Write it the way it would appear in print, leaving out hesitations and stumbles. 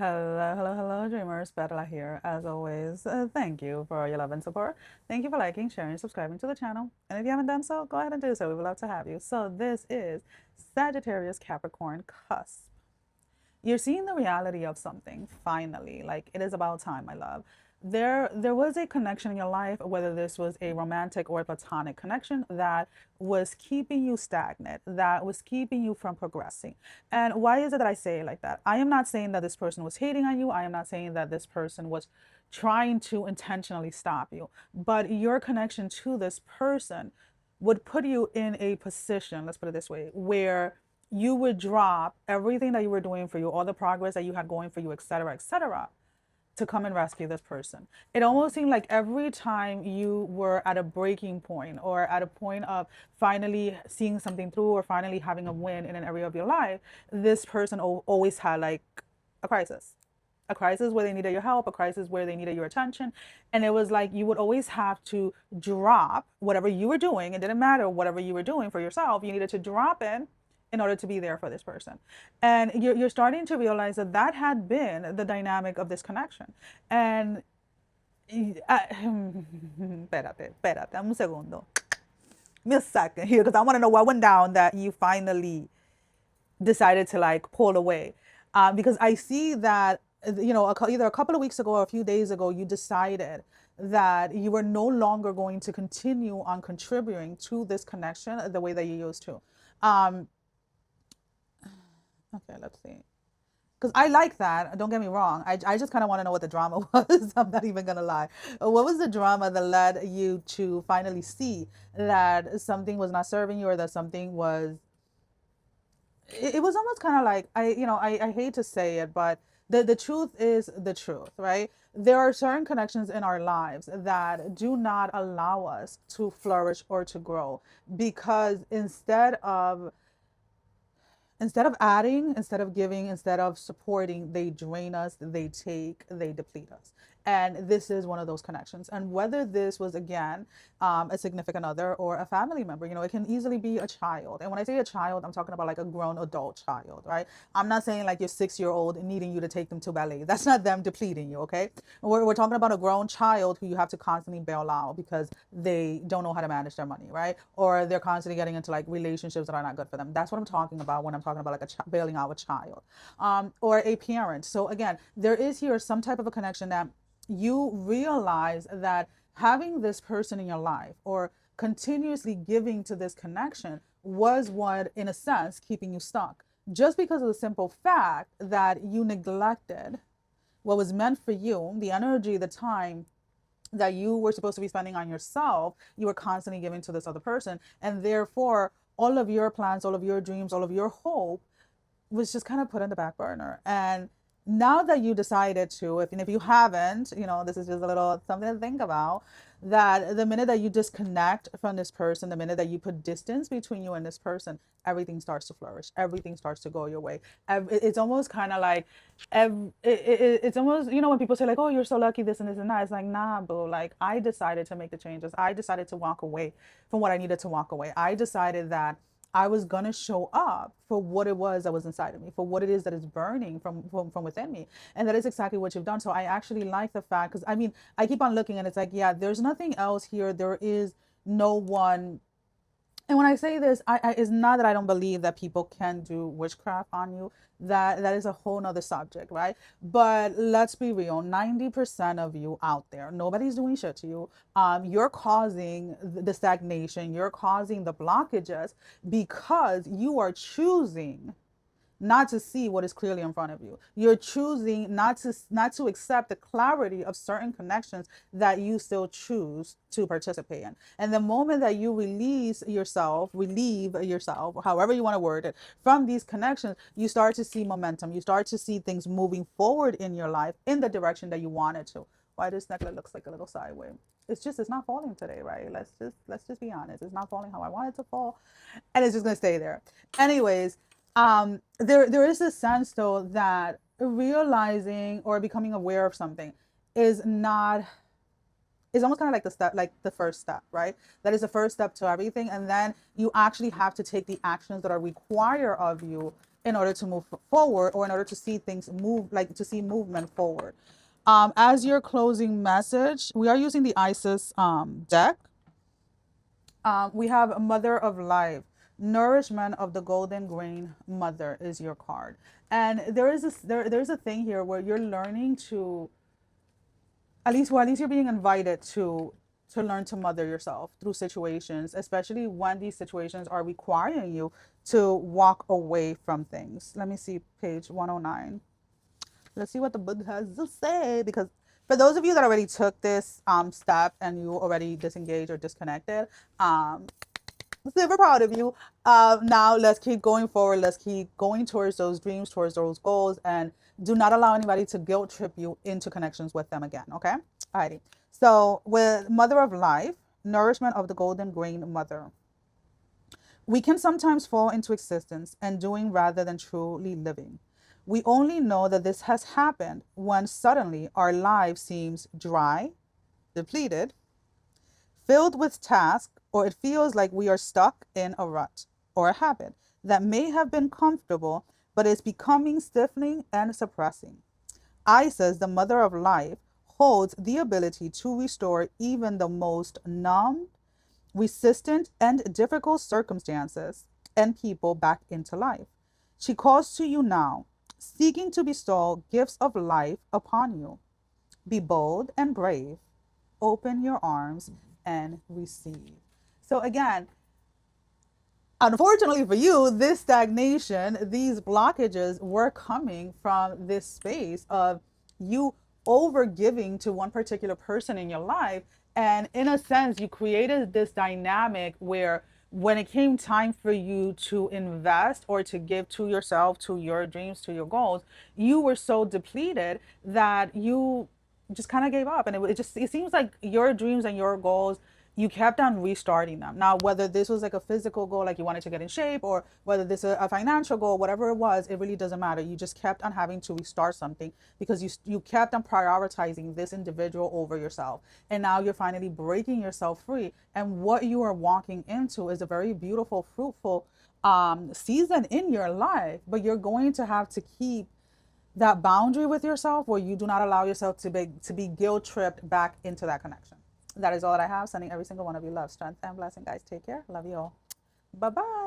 Hello, hello, hello, dreamers. Perla here, as always. Thank you for your love and support. Thank you for liking, sharing, subscribing to the channel. And if you haven't done so, go ahead and do so. We would love to have you. So this is Sagittarius Capricorn Cusp. You're seeing the reality of something finally. Like, it is about time, my love. There was a connection in your life, whether this was a romantic or a platonic connection, that was keeping you stagnant, that was keeping you from progressing. And why is it that I say it like that? I am not saying that this person was hating on you. I am not saying that this person was trying to intentionally stop you, but your connection to this person would put you in a position, let's put it this way, where you would drop everything that you were doing for you, all the progress that you had going for you, et cetera, to come and rescue this person. It almost seemed like every time you were at a breaking point or at a point of finally seeing something through or finally having a win in an area of your life, this person always had like a crisis. A crisis where they needed your help, a crisis where they needed your attention. And it was like you would always have to drop whatever you were doing. It didn't matter whatever you were doing for yourself, you needed to drop it in order to be there for this person. And you're starting to realize that that had been the dynamic of this connection. And espérate, dame un segundo. Give me a second here because I want to know what went down that you finally decided to like pull away. Because I see that, either a couple of weeks ago or a few days ago, you decided that you were no longer going to continue on contributing to this connection the way that you used to. Um, Okay, let's see. Because I like that. Don't get me wrong. I just kind of want to know what the drama was. I'm not even going to lie. What was the drama that led you to finally see that something was not serving you or that something was. It was almost kind of like, I hate to say it, but the truth is the truth, right? There are certain connections in our lives that do not allow us to flourish or to grow because instead of adding, instead of giving, instead of supporting, they drain us, they take, they deplete us. And this is one of those connections. And whether this was, again, a significant other or a family member, it can easily be a child. And when I say a child, I'm talking about like a grown adult child, right? I'm not saying like your 6 year old needing you to take them to ballet. That's not them depleting you, okay? We're talking about a grown child who you have to constantly bail out because they don't know how to manage their money, right? Or they're constantly getting into like relationships that are not good for them. That's what I'm talking about when I'm talking about like bailing out a child, or a parent. So again, there is here some type of a connection that you realize that having this person in your life or continuously giving to this connection was what, in a sense, keeping you stuck. Just because of the simple fact that you neglected what was meant for you, the energy, the time that you were supposed to be spending on yourself, you were constantly giving to this other person. And therefore, all of your plans, all of your dreams, all of your hope was just kind of put on the back burner. And now that you decided to, if you haven't, this is just a little something to think about, that the minute that you disconnect from this person, the minute that you put distance between you and this person, everything starts to flourish. Everything starts to go your way. It's almost kind of like, it's almost, when people say like, oh, you're so lucky, this and this and that. It's like, nah, boo. Like, I decided to make the changes. I decided to walk away from what I needed to walk away. I decided that I was gonna show up for what it was that was inside of me, for what it is that is burning from within me, and that is exactly what you've done. So I actually like the fact, because I keep on looking and it's like, yeah, there's nothing else here. There is no one. And when I say this, it's not that I don't believe that people can do witchcraft on you. That is a whole nother subject, right? But let's be real, 90% of you out there, nobody's doing shit to you. You're causing the stagnation, you're causing the blockages because you are choosing not to see what is clearly in front of you. You're choosing not to accept the clarity of certain connections that you still choose to participate in. And the moment that you relieve yourself, however you want to word it, from these connections, you start to see momentum. You start to see things moving forward in your life in the direction that you want it to. Why this necklace looks like a little sideways? It's not falling today, right? Let's just be honest. It's not falling how I want it to fall, and it's just gonna stay there. Anyways, there is a sense though that realizing or becoming aware of something is not is almost kind of like the step, like the first step, right? That is the first step to everything, and then you actually have to take the actions that are required of you in order to move forward, or in order to see things move, like to see movement forward. As your closing message, we are using the Isis deck. We have Mother of Life. Nourishment of the golden grain mother is your card. And there's a thing here where you're learning to, at least you're being invited to learn to mother yourself through situations, especially when these situations are requiring you to walk away from things. Let me see page 109. Let's see what the book has to say, because for those of you that already took this step and you already disengaged or disconnected, super proud of you. Now let's keep going forward. Let's keep going towards those dreams, towards those goals, and do not allow anybody to guilt trip you into connections with them again. Okay. Alrighty. So with Mother of Life, nourishment of the golden grain mother, we can sometimes fall into existence and doing rather than truly living. We only know that this has happened when suddenly our life seems dry, depleted, filled with tasks, or it feels like we are stuck in a rut or a habit that may have been comfortable but is becoming stifling and suppressing. Isis, the mother of life, holds the ability to restore even the most numbed, resistant, and difficult circumstances and people back into life. She calls to you now, seeking to bestow gifts of life upon you. Be bold and brave. Open your arms and receive. So again, unfortunately for you, this stagnation, these blockages were coming from this space of you over giving to one particular person in your life. And in a sense, you created this dynamic where when it came time for you to invest or to give to yourself, to your dreams, to your goals, you were so depleted that you just kind of gave up. And it seems like your dreams and your goals, you kept on restarting them. Now, whether this was like a physical goal, like you wanted to get in shape, or whether this is a financial goal, whatever it was, it really doesn't matter. You just kept on having to restart something because you kept on prioritizing this individual over yourself. And now you're finally breaking yourself free. And what you are walking into is a very beautiful, fruitful season in your life. But you're going to have to keep that boundary with yourself where you do not allow yourself to be guilt tripped back into that connection. That is all that I have. Sending every single one of you love, strength, and blessing, guys. Take care. Love you all. Bye bye.